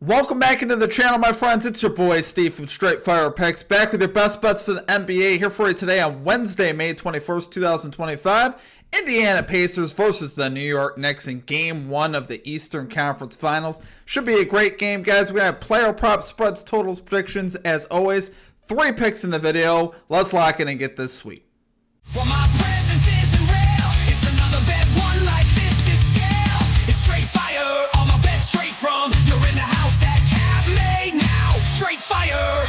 Welcome back into the channel, my friends. It's your boy Steve from Straight Fire Picks, back with your best bets for the NBA, here for you today on Wednesday, May 21st, 2025. Indiana Pacers versus the New York Knicks in Game 1 of the Eastern Conference Finals. Should be a great game, guys. We're going to have player props, spreads, totals, predictions, as always. 3 picks in the video. Let's lock in and get this sweep. Well, my presence isn't real. It's another bet, one like this is scale. It's straight fire, all my bets straight from. You're in the house, that cap made now. Straight fire.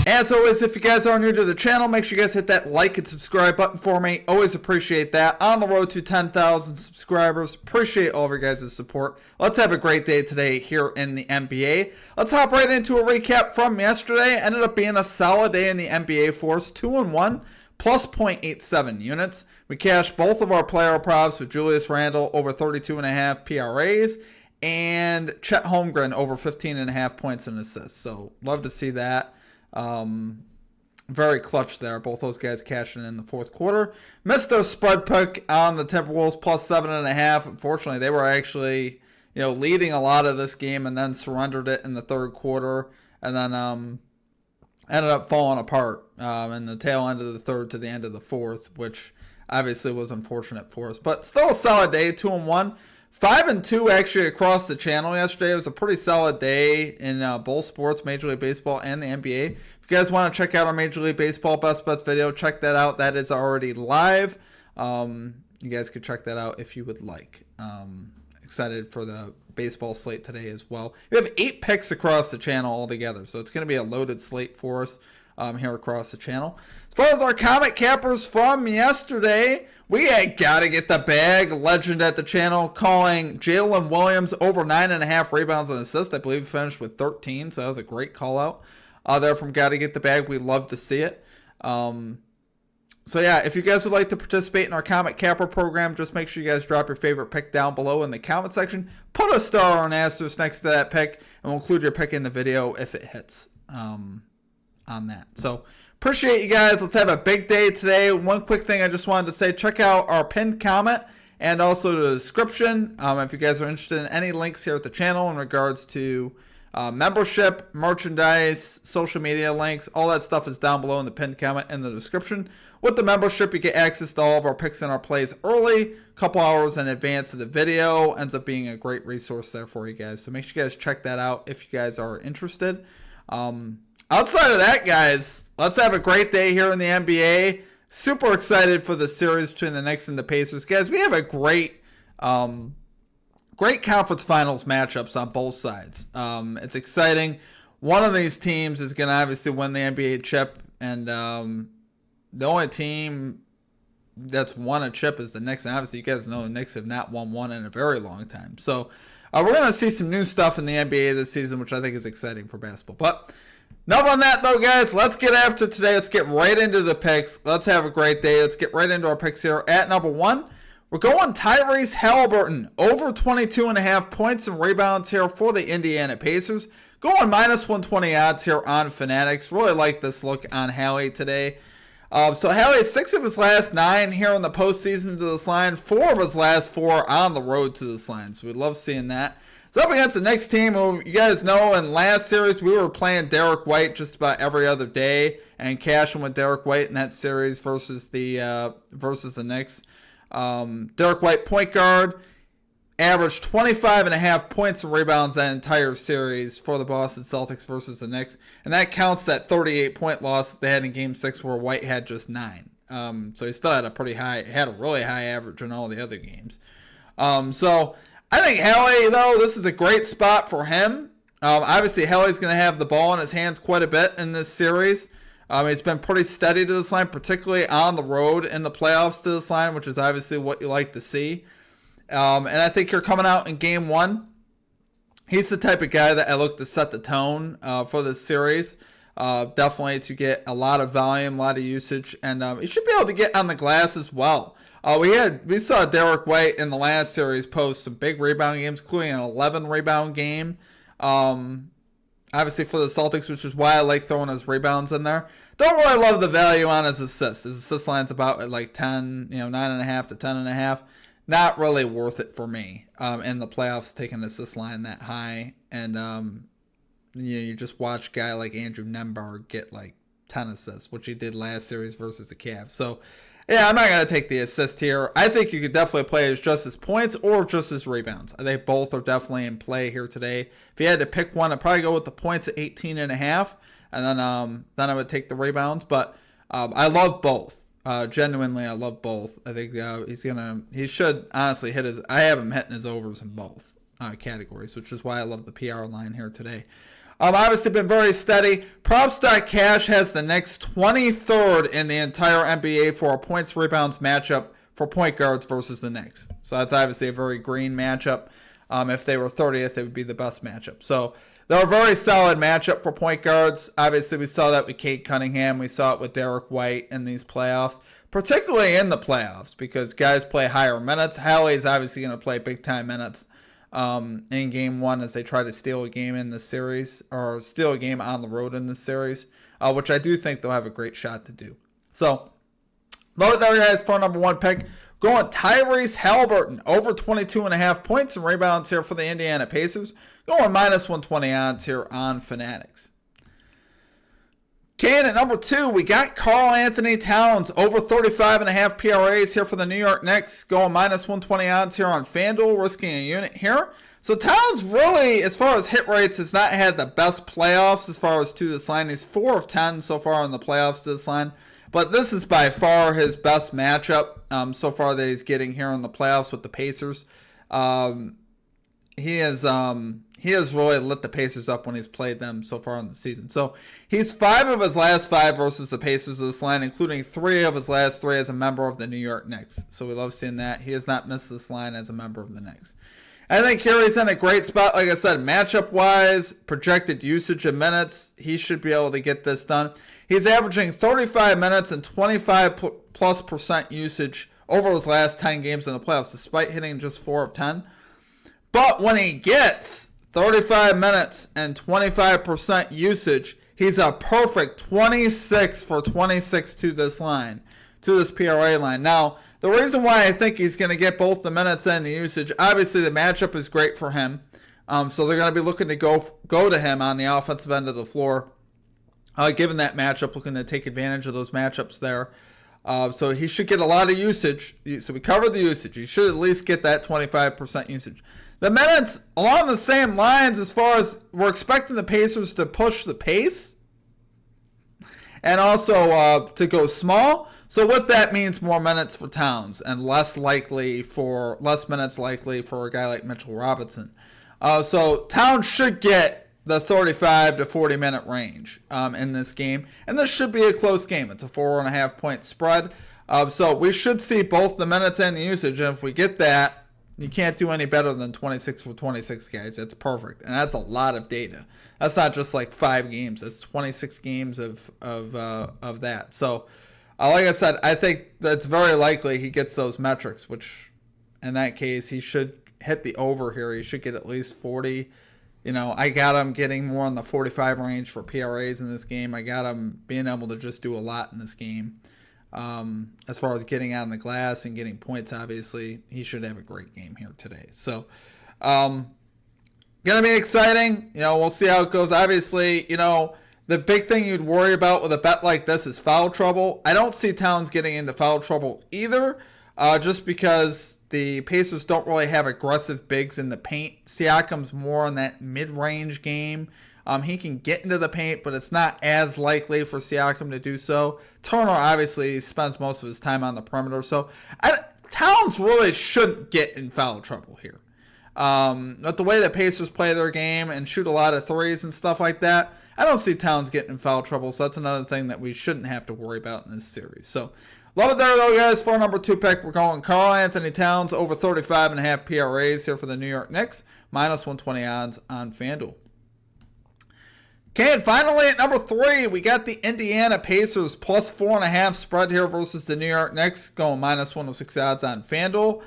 As always, if you guys are new to the channel, make sure you guys hit that like and subscribe button for me. Always appreciate that. On the road to 10,000 subscribers. Appreciate all of your guys' support. Let's have a great day today here in the NBA. Let's hop right into a recap from yesterday. Ended up being a solid day in the NBA for us. 2-1, plus 0.87 units. We cashed both of our player props with Julius Randle over 32.5 PRAs and Chet Holmgren over 15.5 points and assists. So love to see that. Very clutch there. Both those guys cashing in the fourth quarter. Missed a spread pick on the Timberwolves plus 7.5. Unfortunately, they were actually, leading a lot of this game and then surrendered it in the third quarter, and then ended up falling apart in the tail end of the third to the end of the fourth, which obviously was unfortunate for us. But still a solid day, 2-1. 5-2 actually across the channel yesterday. It was a pretty solid day in both sports, Major League Baseball and the NBA. If you guys want to check out our Major League Baseball Best Bets video, check that out. That is already live. You guys could check that out if you would like. Excited for the baseball slate today as well. We have 8 picks across the channel altogether, so it's going to be a loaded slate for us here across the channel. As far as our comic cappers from yesterday, we got to get the bag. Legend at the channel calling Jalen Williams over 9.5 rebounds and assists. I believe he finished with 13, so that was a great call out there from Got to Get the Bag. We love to see it. So yeah, if you guys would like to participate in our comic capper program, just make sure you guys drop your favorite pick down below in the comment section. Put a star or an asterisk next to that pick, and we'll include your pick in the video if it hits on that. So appreciate you guys. Let's have a big day today. One quick thing I just wanted to say, check out our pinned comment and also the description. If you guys are interested in any links here at the channel in regards to membership, merchandise, social media links, all that stuff is down below in the pinned comment and the description. With the membership, you get access to all of our picks and our plays early, a couple hours in advance of the video. Ends up being a great resource there for you guys. So make sure you guys check that out if you guys are interested. Outside of that, guys, let's have a great day here in the NBA. Super excited for the series between the Knicks and the Pacers. Guys, we have a great conference finals matchups on both sides. It's exciting. One of these teams is going to obviously win the NBA chip, and the only team that's won a chip is the Knicks. And obviously, you guys know the Knicks have not won one in a very long time. So we're going to see some new stuff in the NBA this season, which I think is exciting for basketball. But enough on that, though, guys. Let's get after today. Let's get right into the picks. Let's have a great day. Let's get right into our picks here. At number 1, we're going Tyrese Halliburton. Over 22.5 points and rebounds here for the Indiana Pacers. Going minus 120 odds here on Fanatics. Really like this look on Hallie today. So Hallie, 6 of his last 9 here in the postseason to this line. 4 of his last 4 on the road to this line. So we love seeing that. It's up against the Knicks team who, you guys know, in last series we were playing Derek White just about every other day and cashing with Derek White in that series versus the Knicks. Derek White, point guard, averaged 25.5 points and rebounds that entire series for the Boston Celtics versus the Knicks, and that counts that 38-point loss that they had in Game 6 where White had just 9. So he still had a really high average in all the other games. So I think Hallie, though, this is a great spot for him. Obviously, Hallie's going to have the ball in his hands quite a bit in this series. He's been pretty steady to this line, particularly on the road in the playoffs to this line, which is obviously what you like to see. And I think you're coming out in Game 1. He's the type of guy that I look to set the tone for this series. Definitely to get a lot of volume, a lot of usage, and he should be able to get on the glass as well. We saw Derek White in the last series post some big rebound games, including an 11 rebound game. Obviously for the Celtics, which is why I like throwing his rebounds in there. Don't really love the value on his assists. His assist line's about like 10, 9.5 to 10.5. not really worth it for me in the playoffs, taking assist line that high. And you just watch a guy like Andrew Nembhard get like 10 assists, which he did last series versus the Cavs. So, yeah, I'm not going to take the assist here. I think you could definitely play as just as points or just as rebounds. I think both are definitely in play here today. If you had to pick one, I'd probably go with the points at 18.5, and then I would take the rebounds. But I love both. Genuinely, I love both. I think he should honestly hit his. I have him hitting his overs in both categories, which is why I love the PR line here today. Obviously been very steady. Props.cash has the Knicks 23rd in the entire NBA for a points rebounds matchup for point guards versus the Knicks. So that's obviously a very green matchup. If they were 30th, it would be the best matchup. So they're a very solid matchup for point guards. Obviously, we saw that with Kate Cunningham. We saw it with Derek White in these playoffs, particularly in the playoffs because guys play higher minutes. Hallie's obviously going to play big-time minutes in game one as they try to steal a game in this series or steal a game on the road in this series, which I do think they'll have a great shot to do. So, love it there, guys, for number one pick. Going Tyrese Halliburton over 22.5 points and rebounds here for the Indiana Pacers. Going minus 120 odds here on Fanatics. Okay, and at number two, we got Karl Anthony Towns over 35.5 PRAs here for the New York Knicks. Going minus 120 odds here on FanDuel, risking a unit here. So Towns really, as far as hit rates, has not had the best playoffs as far as to this line. He's 4 of 10 so far in the playoffs to this line. But this is by far his best matchup so far that he's getting here in the playoffs with the Pacers. He has really lit the Pacers up when he's played them so far in the season. So he's 5 of his last 5 versus the Pacers of this line, including 3 of his last 3 as a member of the New York Knicks. So we love seeing that. He has not missed this line as a member of the Knicks. I think Carey's in a great spot. Like I said, matchup-wise, projected usage of minutes, he should be able to get this done. He's averaging 35 minutes and 25+% usage over his last 10 games in the playoffs, despite hitting just 4 of 10. But when he gets 35 minutes and 25% usage, he's a perfect 26 for 26 to this line, to this PRA line. Now, the reason why I think he's going to get both the minutes and the usage, obviously the matchup is great for him. So they're going to be looking to go to him on the offensive end of the floor. Given that matchup, looking to take advantage of those matchups there. So he should get a lot of usage. So we covered the usage. He should at least get that 25% usage. The minutes, along the same lines as far as we're expecting the Pacers to push the pace and also to go small. So what that means, more minutes for Towns and less minutes likely for a guy like Mitchell Robinson. So Towns should get the 35 to 40 minute range in this game. And this should be a close game. It's a 4.5 point spread. So we should see both the minutes and the usage. And if we get that, you can't do any better than 26 for 26, guys. That's perfect. And that's a lot of data. That's not just like 5 games. That's 26 games of that. So like I said, I think that's very likely he gets those metrics, which in that case, he should hit the over here. He should get at least 40. You know, I got him getting more in the 45 range for PRAs in this game. I got him being able to just do a lot in this game. As far as getting on the glass and getting points, obviously, he should have a great game here today. So, gonna be exciting. You know, we'll see how it goes. Obviously, you know, the big thing you'd worry about with a bet like this is foul trouble. I don't see Towns getting into foul trouble either, just because the Pacers don't really have aggressive bigs in the paint. Siakam's more in that mid-range game. He can get into the paint, but it's not as likely for Siakam to do so. Turner obviously spends most of his time on the perimeter, so Towns really shouldn't get in foul trouble here. But the way the Pacers play their game and shoot a lot of threes and stuff like that, I don't see Towns getting in foul trouble, so that's another thing that we shouldn't have to worry about in this series. So, love it there, though, guys. For number 2 pick, we're going Karl Anthony Towns over 35.5 PRAs here for the New York Knicks, minus 120 odds on FanDuel. Okay, and finally at number 3, we got the Indiana Pacers plus 4.5 spread here versus the New York Knicks, going minus 106 odds on FanDuel.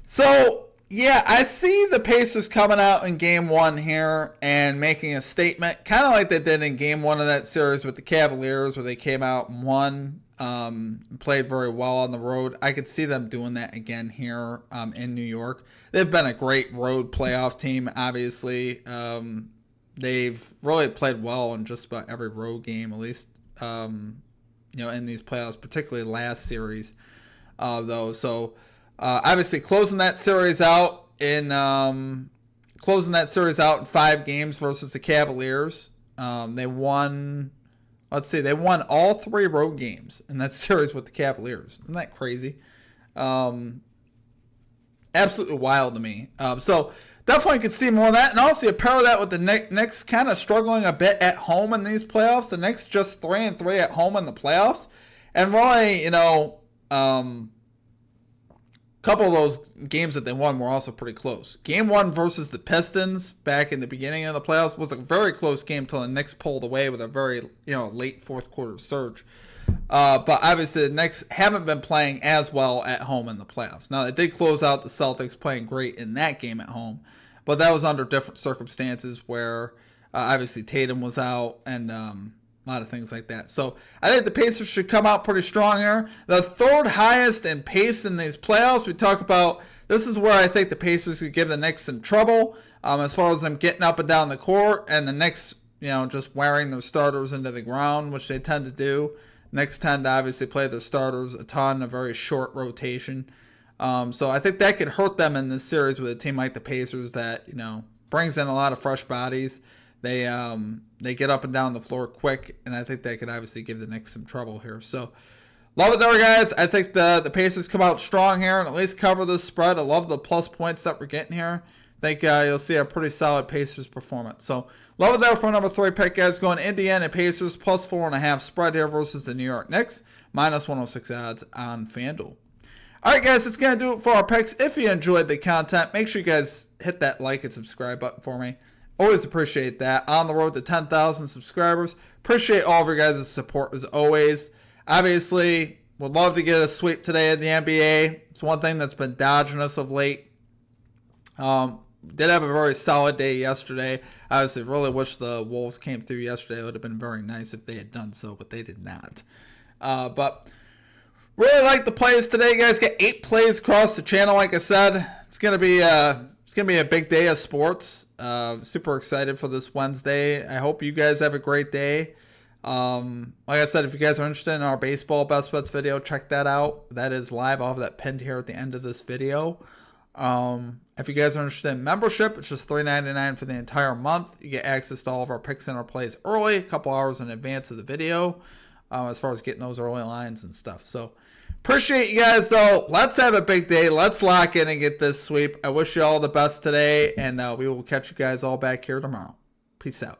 So, yeah, I see the Pacers coming out in game 1 here and making a statement, kind of like they did in game 1 of that series with the Cavaliers, where they came out and won. Played very well on the road. I could see them doing that again here in New York. They've been a great road playoff team, obviously. They've really played well in just about every road game, at least in these playoffs, particularly last series, though. So obviously closing that series out in 5 games versus the Cavaliers. They won. Let's see, they won all 3 road games in that series with the Cavaliers. Isn't that crazy? Absolutely wild to me. So definitely could see more of that. And also you pair that with the Knicks kind of struggling a bit at home in these playoffs. The Knicks just 3-3 at home in the playoffs. And really, couple of those games that they won were also pretty close. Game 1 versus the Pistons back in the beginning of the playoffs was a very close game until the Knicks pulled away with a very late fourth quarter surge. But obviously the Knicks haven't been playing as well at home in the playoffs. Now they did close out the Celtics playing great in that game at home, but that was under different circumstances where obviously Tatum was out and a lot of things like that. So I think the Pacers should come out pretty strong here. The 3rd highest in pace in these playoffs. We talk about this is where I think the Pacers could give the Knicks some trouble as far as them getting up and down the court, and the Knicks, just wearing their starters into the ground, which they tend to do. Knicks tend to obviously play their starters a ton, a very short rotation. So I think that could hurt them in this series with a team like the Pacers that brings in a lot of fresh bodies. They get up and down the floor quick, and I think that could obviously give the Knicks some trouble here. So, love it there, guys. I think the Pacers come out strong here and at least cover this spread. I love the plus points that we're getting here. I think you'll see a pretty solid Pacers performance. So, love it there for number 3 pick, guys. Going Indiana Pacers plus 4.5 spread here versus the New York Knicks. Minus 106 odds on FanDuel. All right, guys, that's going to do it for our picks. If you enjoyed the content, make sure you guys hit that like and subscribe button for me. Always appreciate that. On the road to 10,000 subscribers. Appreciate all of your guys' support as always. Obviously, would love to get a sweep today in the NBA. It's one thing that's been dodging us of late. Did have a very solid day yesterday. Obviously, really wish the Wolves came through yesterday. It would have been very nice if they had done so, but they did not. But really like the plays today, guys. Got 8 plays across the channel. Like I said, it's gonna be a big day of sports. Super excited for this Wednesday. I hope you guys have a great day. Like I said, if you guys are interested in our baseball best bets video, check that out. That is live. I'll have that pinned here at the end of this video. If you guys are interested in membership, it's just $3.99 for the entire month. You get access to all of our picks and our plays early, a couple hours in advance of the video, as far as getting those early lines and stuff. So appreciate you guys, though. Let's have a big day. Let's lock in and get this sweep. I wish you all the best today, and we will catch you guys all back here tomorrow. Peace out.